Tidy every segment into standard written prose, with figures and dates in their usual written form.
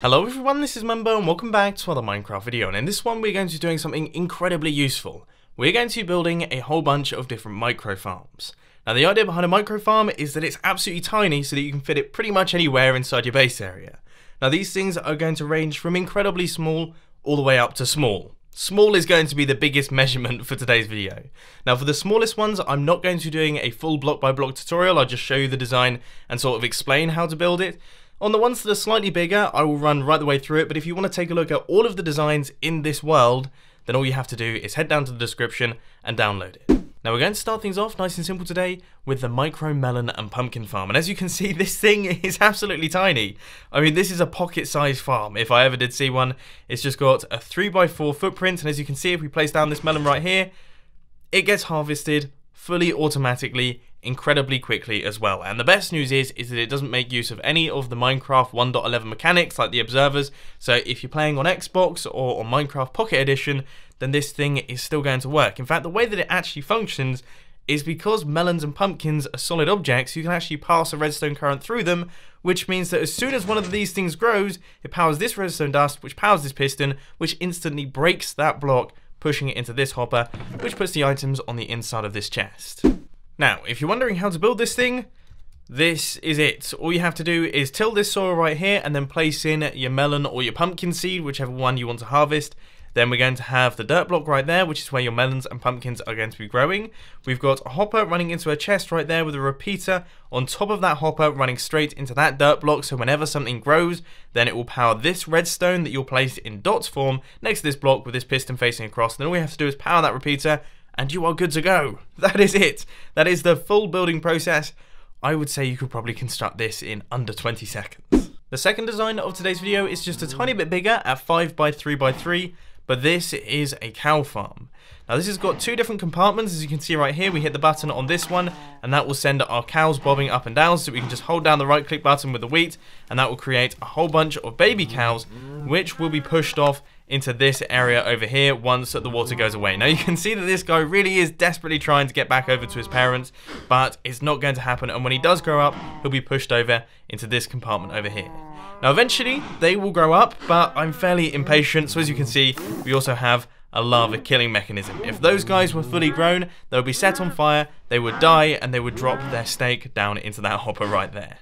Hello everyone, this is Mumbo and welcome back to another Minecraft video, and in this one we're going to be doing something incredibly useful. We're going to be building a whole bunch of different micro farms. Now the idea behind a micro farm is that it's absolutely tiny so that you can fit it pretty much anywhere inside your base area. Now these things are going to range from incredibly small all the way up to small. Small is going to be the biggest measurement for today's video. Now for the smallest ones, I'm not going to be doing a full block by block tutorial. I'll just show you the design and sort of explain how to build it. On the ones that are slightly bigger, I will run right the way through it, but if you want to take a look at all of the designs in this world, then all you have to do is head down to the description and download it. Now we're going to start things off nice and simple today with the micro melon and pumpkin farm, and as you can see, this thing is absolutely tiny. I mean, this is a pocket-sized farm, if I ever did see one. It's just got a 3x4 footprint, and as you can see, if we place down this melon right here, it gets harvested fully automatically, incredibly quickly as well. And the best news is that it doesn't make use of any of the Minecraft 1.11 mechanics like the observers. So if you're playing on Xbox or on Minecraft Pocket Edition, then this thing is still going to work. In fact, the way that it actually functions is because melons and pumpkins are solid objects, you can actually pass a redstone current through them, which means that as soon as one of these things grows, it powers this redstone dust, which powers this piston, which instantly breaks that block, pushing it into this hopper, which puts the items on the inside of this chest. Now, if you're wondering how to build this thing, this is it. All you have to do is till this soil right here and then place in your melon or your pumpkin seed, whichever one you want to harvest. Then we're going to have the dirt block right there, which is where your melons and pumpkins are going to be growing. We've got a hopper running into a chest right there with a repeater on top of that hopper running straight into that dirt block, so whenever something grows, then it will power this redstone that you'll place in dots form next to this block with this piston facing across. And then all we have to do is power that repeater and you are good to go. That is it. That is the full building process. I would say you could probably construct this in under 20 seconds. The second design of today's video is just a tiny bit bigger at 5x3x3, but this is a cow farm. Now this has got two different compartments. As you can see right here, we hit the button on this one and that will send our cows bobbing up and down, so we can just hold down the right click button with the wheat and that will create a whole bunch of baby cows which will be pushed off into this area over here once the water goes away. Now you can see that this guy really is desperately trying to get back over to his parents, but it's not going to happen, and when he does grow up, he'll be pushed over into this compartment over here. Now eventually they will grow up, but I'm fairly impatient, so as you can see, we also have a lava killing mechanism. If those guys were fully grown, they would be set on fire, they would die, and they would drop their steak down into that hopper right there.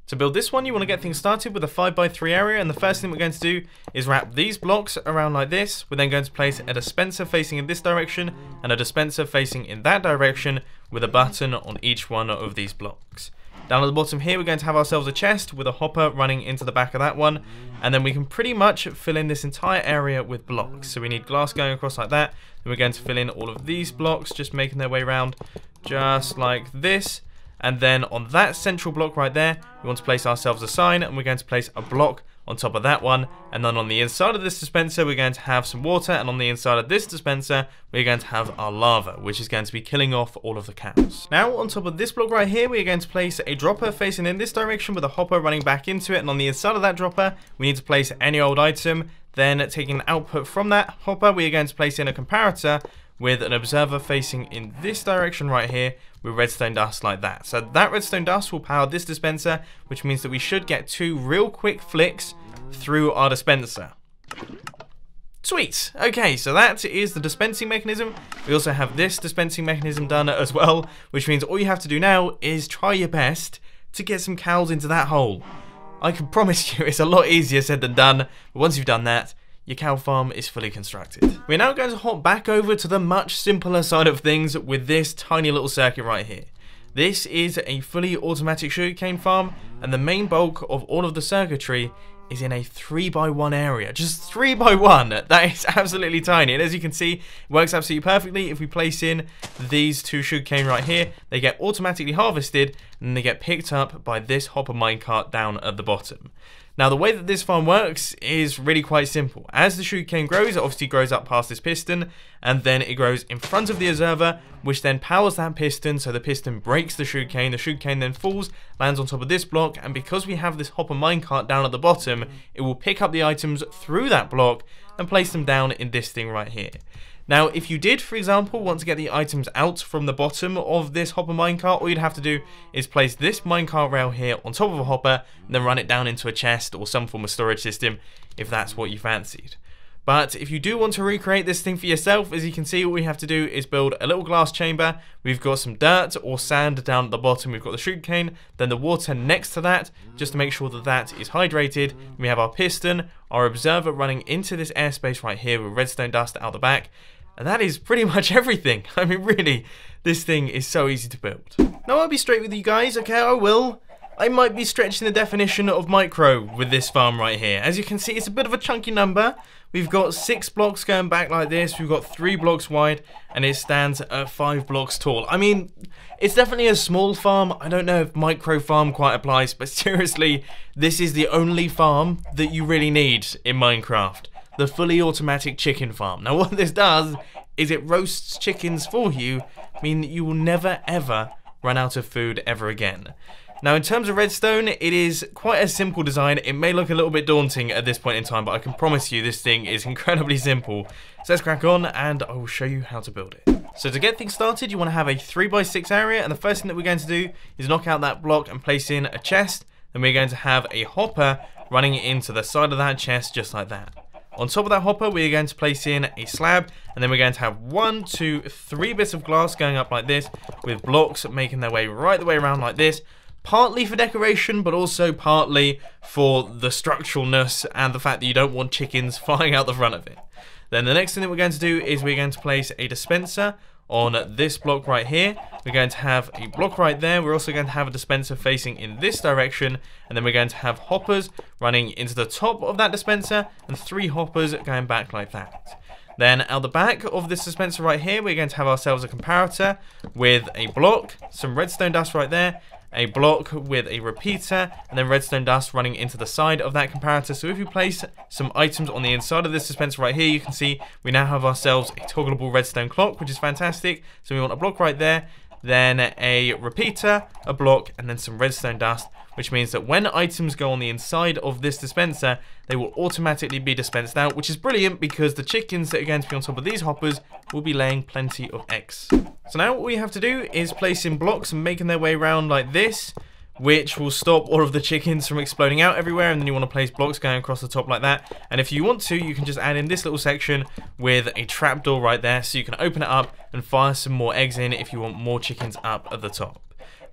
To build this one, you want to get things started with a 5x3 area, and the first thing we're going to do is wrap these blocks around like this. We're then going to place a dispenser facing in this direction and a dispenser facing in that direction with a button on each one of these blocks. Down at the bottom here, we're going to have ourselves a chest with a hopper running into the back of that one, and then we can pretty much fill in this entire area with blocks. So we need glass going across like that, then we're going to fill in all of these blocks, just making their way around just like this. And then on that central block right there, we want to place ourselves a sign, and we're going to place a block on top of that one. And then on the inside of this dispenser, we're going to have some water, and on the inside of this dispenser, we're going to have our lava, which is going to be killing off all of the cows. Now, on top of this block right here, we're going to place a dropper facing in this direction with a hopper running back into it, and on the inside of that dropper, we need to place any old item. Then, taking the output from that hopper, we are going to place in a comparator with an observer facing in this direction right here with redstone dust like that. So that redstone dust will power this dispenser, which means that we should get two real quick flicks through our dispenser. Sweet. Okay, so that is the dispensing mechanism. We also have this dispensing mechanism done as well, which means all you have to do now is try your best to get some cows into that hole. I can promise you it's a lot easier said than done, but once you've done that, your cow farm is fully constructed. We're now going to hop back over to the much simpler side of things with this tiny little circuit right here. This is a fully automatic sugarcane farm, and the main bulk of all of the circuitry is in a 3x1 area. Just 3x1. That is absolutely tiny. And as you can see, it works absolutely perfectly. If we place in these two sugarcane right here, they get automatically harvested and they get picked up by this hopper minecart down at the bottom. Now the way that this farm works is really quite simple. As the sugarcane grows, it obviously grows up past this piston, and then it grows in front of the observer, which then powers that piston, so the piston breaks the sugarcane then falls, lands on top of this block, and because we have this hopper minecart down at the bottom, it will pick up the items through that block, and place them down in this thing right here. Now, if you did, for example, want to get the items out from the bottom of this hopper minecart, all you'd have to do is place this minecart rail here on top of a hopper, and then run it down into a chest or some form of storage system, if that's what you fancied. But if you do want to recreate this thing for yourself, as you can see, all we have to do is build a little glass chamber. We've got some dirt or sand down at the bottom. We've got the sugarcane, then the water next to that, just to make sure that that is hydrated. We have our piston, our observer running into this airspace right here with redstone dust out the back. And that is pretty much everything. I mean, really, this thing is so easy to build. Now, I'll be straight with you guys, okay? I might be stretching the definition of micro with this farm right here. As you can see, it's a bit of a chunky number. We've got 6 blocks going back like this. We've got 3 blocks wide, and it stands at 5 blocks tall. I mean, it's definitely a small farm. I don't know if micro farm quite applies, but seriously, this is the only farm that you really need in Minecraft. The fully automatic chicken farm. Now, what this does is it roasts chickens for you, meaning you will never ever run out of food ever again. Now, in terms of redstone, it is quite a simple design. It may look a little bit daunting at this point in time, but I can promise you this thing is incredibly simple. So let's crack on, and I will show you how to build it. So to get things started, you want to have a 3x6 area, and the first thing that we're going to do is knock out that block and place in a chest. Then we're going to have a hopper running into the side of that chest, just like that. On top of that hopper, we're going to place in a slab, and then we're going to have 1, 2, 3 bits of glass going up like this, with blocks making their way right the way around like this, partly for decoration, but also partly for the structuralness and the fact that you don't want chickens flying out the front of it. Then the next thing that we're going to do is we're going to place a dispenser on this block right here. We're going to have a block right there. We're also going to have a dispenser facing in this direction, and then we're going to have hoppers running into the top of that dispenser and 3 hoppers going back like that. Then out the back of this dispenser right here, we're going to have ourselves a comparator with a block, some redstone dust right there, a block with a repeater, and then redstone dust running into the side of that comparator. So if you place some items on the inside of this dispenser right here, you can see we now have ourselves a toggleable redstone clock, which is fantastic. So we want a block right there, then a repeater, a block, and then some redstone dust, which means that when items go on the inside of this dispenser, they will automatically be dispensed out, which is brilliant because the chickens that are going to be on top of these hoppers will be laying plenty of eggs. So now what we have to do is place in blocks and making their way around like this, which will stop all of the chickens from exploding out everywhere, and then you want to place blocks going across the top like that. And if you want to, you can just add in this little section with a trapdoor right there, so you can open it up and fire some more eggs in if you want more chickens up at the top.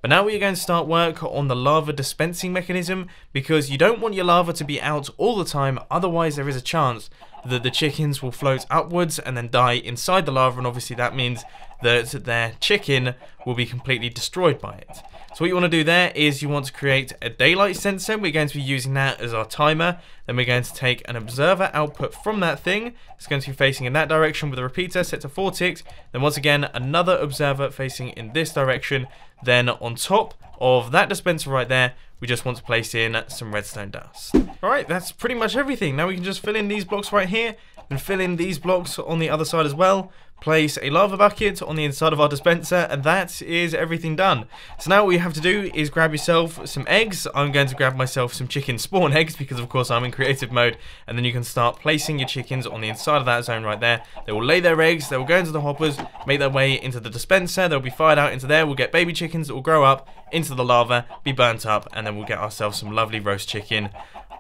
But now we're going to start work on the lava dispensing mechanism, because you don't want your lava to be out all the time, otherwise there is a chance that the chickens will float upwards and then die inside the lava, and obviously that means that their chicken will be completely destroyed by it. So what you want to do there is you want to create a daylight sensor. We're going to be using that as our timer. Then we're going to take an observer output from that thing. It's going to be facing in that direction with a repeater set to 4 ticks. Then once again, another observer facing in this direction. Then on top of that dispenser right there, we just want to place in some redstone dust. Alright, that's pretty much everything. Now we can just fill in these blocks right here and fill in these blocks on the other side as well. Place a lava bucket on the inside of our dispenser, and that is everything done. So now what you have to do is grab yourself some eggs. I'm going to grab myself some chicken spawn eggs because of course I'm in creative mode, and then you can start placing your chickens on the inside of that zone right there. They will lay their eggs, they will go into the hoppers, make their way into the dispenser, they'll be fired out into there. We'll get baby chickens that will grow up into the lava, be burnt up, and then we'll get ourselves some lovely roast chicken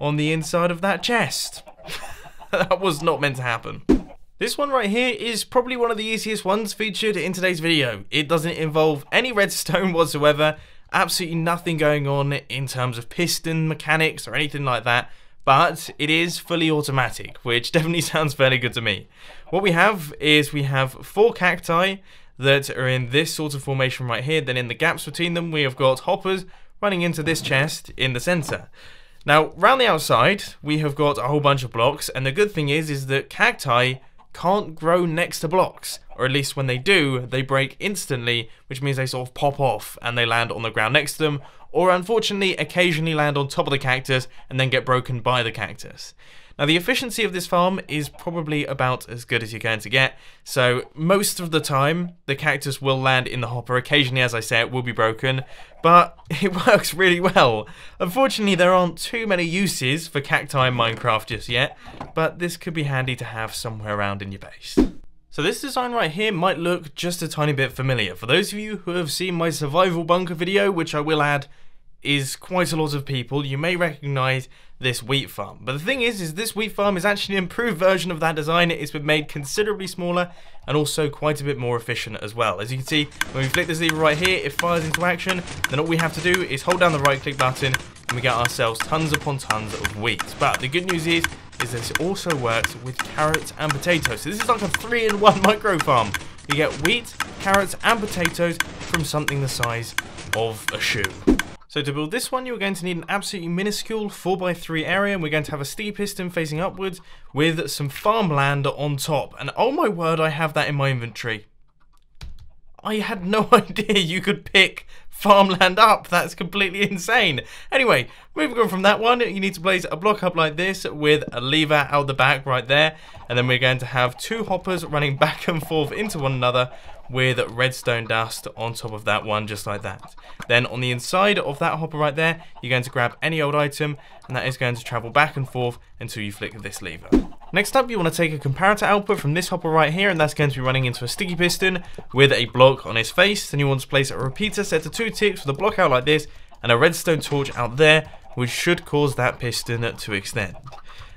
on the inside of that chest. That was not meant to happen. This one right here is probably one of the easiest ones featured in today's video. It doesn't involve any redstone whatsoever, absolutely nothing going on in terms of piston mechanics or anything like that, but it is fully automatic, which definitely sounds fairly good to me. What we have is we have 4 cacti that are in this sort of formation right here. Then in the gaps between them, we have got hoppers running into this chest in the center. Now, round the outside, we have got a whole bunch of blocks, and the good thing is that cacti can't grow next to blocks, or at least when they do, they break instantly, which means they sort of pop off and they land on the ground next to them, or unfortunately occasionally land on top of the cactus and then get broken by the cactus. Now the efficiency of this farm is probably about as good as you're going to get, so most of the time the cactus will land in the hopper. Occasionally, as I say, it will be broken, but it works really well. Unfortunately, there aren't too many uses for cacti in Minecraft just yet, but this could be handy to have somewhere around in your base. So this design right here might look just a tiny bit familiar. For those of you who have seen my survival bunker video, which I will add is quite a lot of people, you may recognise this wheat farm. But the thing is this wheat farm is actually an improved version of that design. It's been made considerably smaller and also quite a bit more efficient as well. As you can see, when we flick this lever right here, it fires into action. Then all we have to do is hold down the right click button and we get ourselves tons upon tons of wheat. But the good news is this also works with carrots and potatoes. So this is like a 3-in-1 micro farm. You get wheat, carrots and potatoes from something the size of a shoe. So to build this one, you're going to need an absolutely minuscule 4x3 area, and we're going to have a sticky piston facing upwards with some farmland on top. And oh my word, I have that in my inventory. I had no idea you could pick farmland up. That's completely insane. Anyway, moving on from that one, you need to place a block up like this with a lever out the back right there. And then we're going to have 2 hoppers running back and forth into one another with redstone dust on top of that one, just like that. Then on the inside of that hopper right there, you're going to grab any old item, and that is going to travel back and forth until you flick this lever. Next up, you want to take a comparator output from this hopper right here, and that's going to be running into a sticky piston with a block on its face. Then you want to place a repeater set to 2 ticks with a block out like this, and a redstone torch out there, which should cause that piston to extend.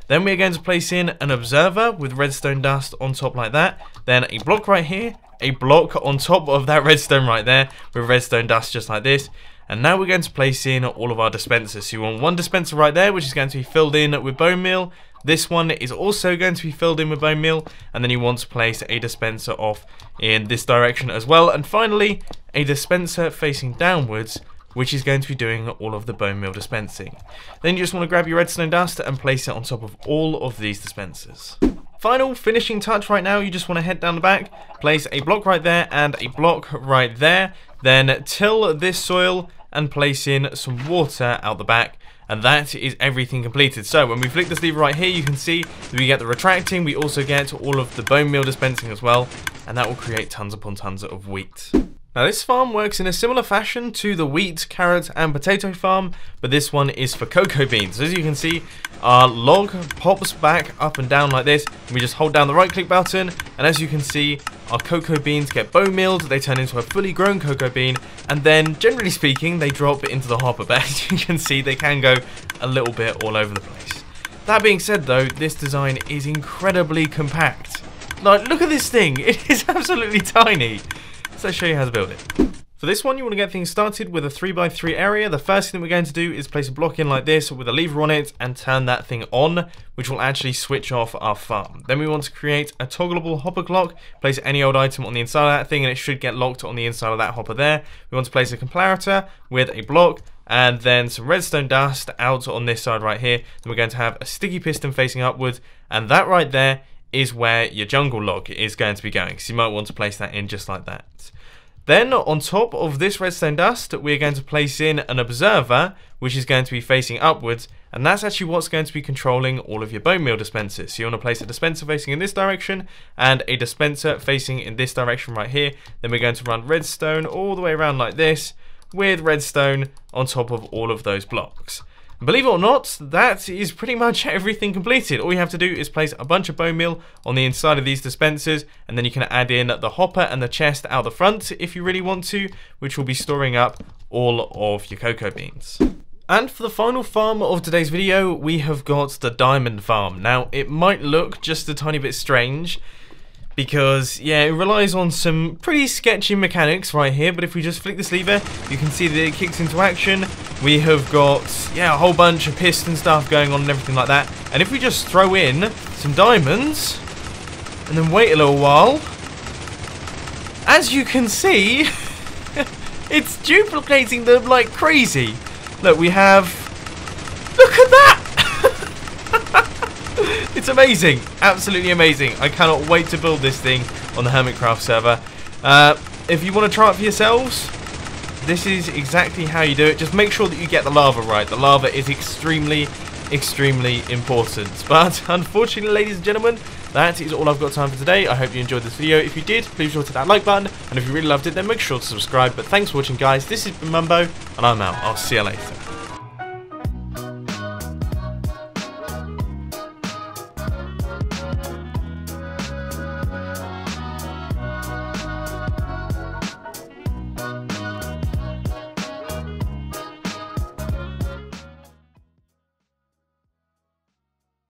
Then we're going to place in an observer with redstone dust on top like that. Then a block right here, a block on top of that redstone right there with redstone dust just like this. And now we're going to place in all of our dispensers. So you want one dispenser right there, which is going to be filled in with bone meal. This one is also going to be filled in with bone meal. And then you want to place a dispenser off in this direction as well. And finally, a dispenser facing downwards, which is going to be doing all of the bone meal dispensing. Then you just want to grab your redstone dust and place it on top of all of these dispensers. Final finishing touch right now, you just want to head down the back, place a block right there and a block right there, then till this soil and place in some water out the back, and that is everything completed. So when we flick this lever right here, you can see that we get the retracting, we also get all of the bone meal dispensing as well, and that will create tons upon tons of wheat. Now this farm works in a similar fashion to the wheat, carrot and potato farm, but this one is for cocoa beans. As you can see, our log pops back up and down like this, and we just hold down the right click button, and as you can see, our cocoa beans get bone mealed, they turn into a fully grown cocoa bean, and then generally speaking, they drop into the hopper. But as you can see, they can go a little bit all over the place. That being said though, this design is incredibly compact. Like, look at this thing, it is absolutely tiny. So let's show you how to build it. For this one, you want to get things started with a 3x3 area. The first thing that we're going to do is place a block in like this with a lever on it and turn that thing on, which will actually switch off our farm. Then we want to create a toggleable hopper clock, place any old item on the inside of that thing and it should get locked on the inside of that hopper there. We want to place a comparator with a block and then some redstone dust out on this side right here. Then we're going to have a sticky piston facing upwards, and that right there is where your jungle log is going to be going. So you might want to place that in just like that. Then on top of this redstone dust, we're going to place in an observer, which is going to be facing upwards, and that's actually what's going to be controlling all of your bone meal dispensers. So you want to place a dispenser facing in this direction and a dispenser facing in this direction right here. Then we're going to run redstone all the way around like this with redstone on top of all of those blocks. Believe it or not, that is pretty much everything completed. All you have to do is place a bunch of bone meal on the inside of these dispensers, and then you can add in the hopper and the chest out the front if you really want to, which will be storing up all of your cocoa beans. And for the final farm of today's video, we have got the diamond farm. Now, it might look just a tiny bit strange, because, yeah, it relies on some pretty sketchy mechanics right here, but if we just flick this lever, you can see that it kicks into action. We have got, yeah, a whole bunch of piston stuff going on and everything like that. And if we just throw in some diamonds, and then wait a little while, as you can see, it's duplicating them like crazy. Look, we have, look at that! It's amazing, absolutely amazing. I cannot wait to build this thing on the Hermitcraft server. If you want to try it for yourselves, this is exactly how you do it. Just make sure that you get the lava right. The lava is extremely important. But unfortunately, ladies and gentlemen, that is all I've got time for today. I hope you enjoyed this video. If you did, please be sure to hit that like button, and if you really loved it, then make sure to subscribe. But thanks for watching, guys. This has been Mumbo, and I'm out. I'll see you later.